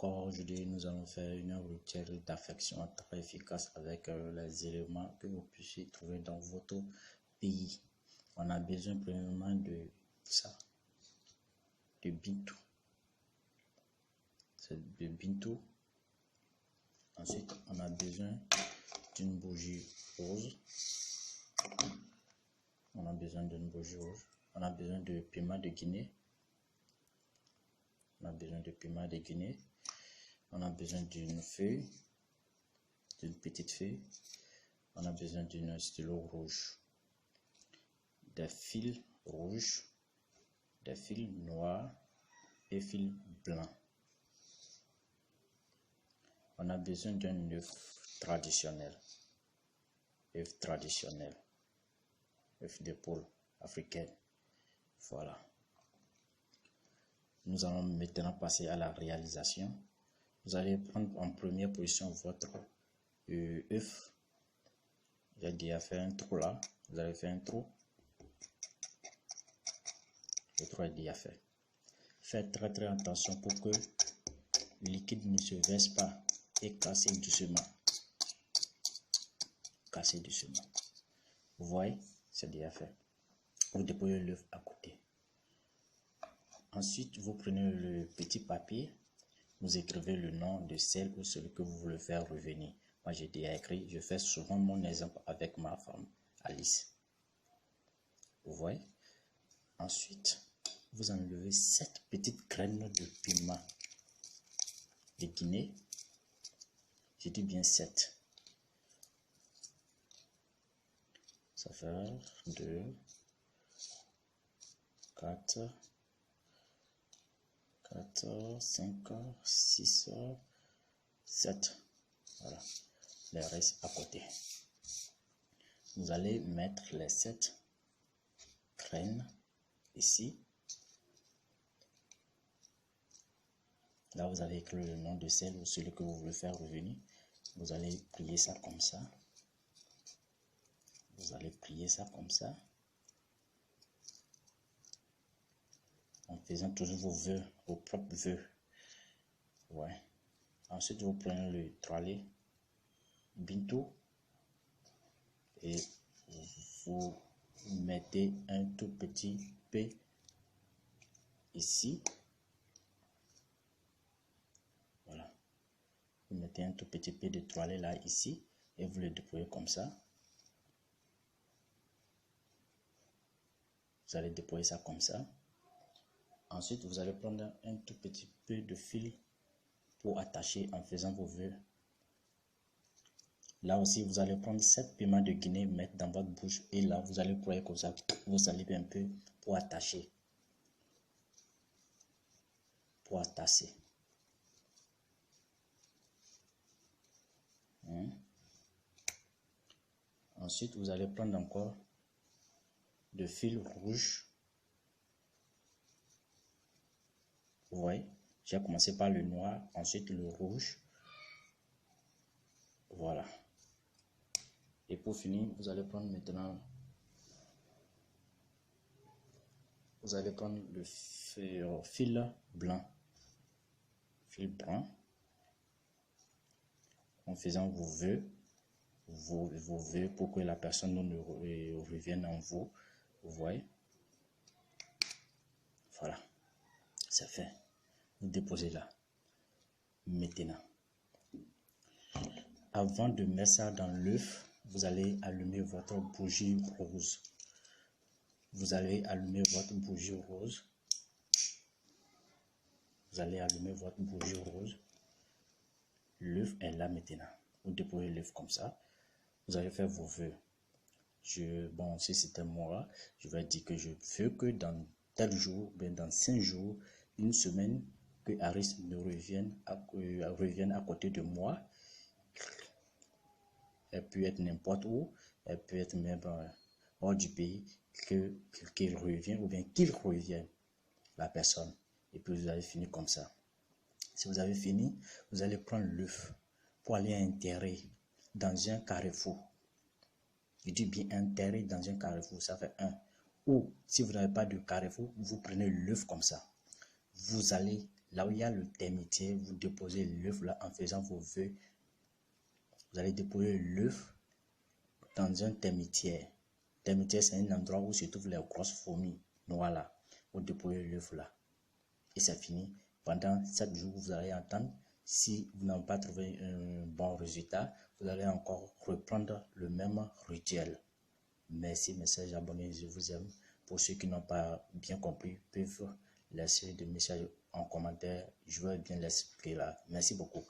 encore aujourd'hui, nous allons faire une rituel d'affection très efficace avec les éléments que vous puissiez trouver dans votre pays. On a besoin premièrement de ça, de bintou. C'est de bintou. Ensuite, on a besoin d'une bougie rose. On a besoin d'une bougie rose. On a besoin de piment de Guinée. On a besoin de piment de Guinée. On a besoin d'une feuille, d'une petite feuille. On a besoin d'un stylo rouge, des fils rouges, des fils noirs et fils blancs. On a besoin d'un œuf traditionnel, œuf traditionnel, œuf de poule africaine. Voilà. Nous allons maintenant passer à la réalisation. Vous allez prendre en première position votre œuf. J'ai déjà fait un trou là. Vous allez faire un trou. Le trou est déjà fait. Faites très attention pour que le liquide ne se verse pas et cassez doucement. Cassez doucement. Vous voyez, c'est déjà fait. Vous déposez l'œuf à côté. Ensuite, vous prenez le petit papier. Vous écrivez le nom de celle ou celui que vous voulez faire revenir. Moi, j'ai déjà écrit. Je fais souvent mon exemple avec ma femme, Alice. Vous voyez? Ensuite, vous enlevez 7 petites graines de piment de Guinée. Je dis bien 7. Ça fait 2, 4, 5, 6, 7. Voilà. Les restes à côté. Vous allez mettre les 7 graines ici. Là, vous avez écrit le nom de celle ou celui que vous voulez faire revenir. Vous allez plier ça comme ça. Vous allez plier ça comme ça. En faisant toujours vos vœux, vos propres vœux. Ouais. Ensuite, vous prenez le toilet bintou et vous mettez un tout petit peu ici. Voilà. Vous mettez un tout petit peu de toilette là ici et vous le déployez comme ça. Vous allez déployer ça comme ça. Ensuite, vous allez prendre un tout petit peu de fil pour attacher en faisant vos vœux. Là aussi, vous allez prendre 7 piments de Guinée, mettre dans votre bouche et là, vous allez ployer comme ça. Vous salivez un peu pour attacher. Pour attacher. Ensuite, vous allez prendre encore de fil rouge. Vous voyez, j'ai commencé par le noir, ensuite le rouge. Voilà. Et pour finir, vous allez prendre maintenant, vous allez prendre le fil blanc. Fil blanc. En faisant vos vœux. Vos vœux pour que la personne ne revienne en vous. Vous voyez? Voilà. C'est fait. Vous déposez là. Maintenant. Avant de mettre ça dans l'œuf, vous allez allumer votre bougie rose. Vous allez allumer votre bougie rose. Vous allez allumer votre bougie rose. L'œuf est là maintenant. Vous déposez l'œuf comme ça. Vous allez faire vos vœux. Bon, si c'était moi, je vais dire que je veux que dans tel jour, bien dans 5 jours, une semaine, que Aris ne revienne à côté de moi. Elle peut être n'importe où, elle peut être même hors du pays, qu'il revienne ou bien qu'il revienne, la personne. Et puis vous allez finir comme ça. Si vous avez fini, vous allez prendre l'œuf pour aller enterrer dans un carrefour. Je dis bien enterrer dans un carrefour, ça fait 1. Ou si vous n'avez pas de carrefour, vous prenez l'œuf comme ça. Vous allez là où il y a le termitière, vous déposez l'œuf là en faisant vos vœux. Vous allez déposer l'œuf dans un termitière. Termitière, c'est un endroit où se trouvent les grosses fourmis. Voilà, vous déposez l'œuf là. Et c'est fini. Pendant 7 jours, vous allez entendre. Si vous n'avez pas trouvé un bon résultat, vous allez encore reprendre le même rituel. Merci, mes chers abonnés, je vous aime. Pour ceux qui n'ont pas bien compris, peuvent laisser des messages en commentaire. Je vais bien l'expliquer là. Merci beaucoup.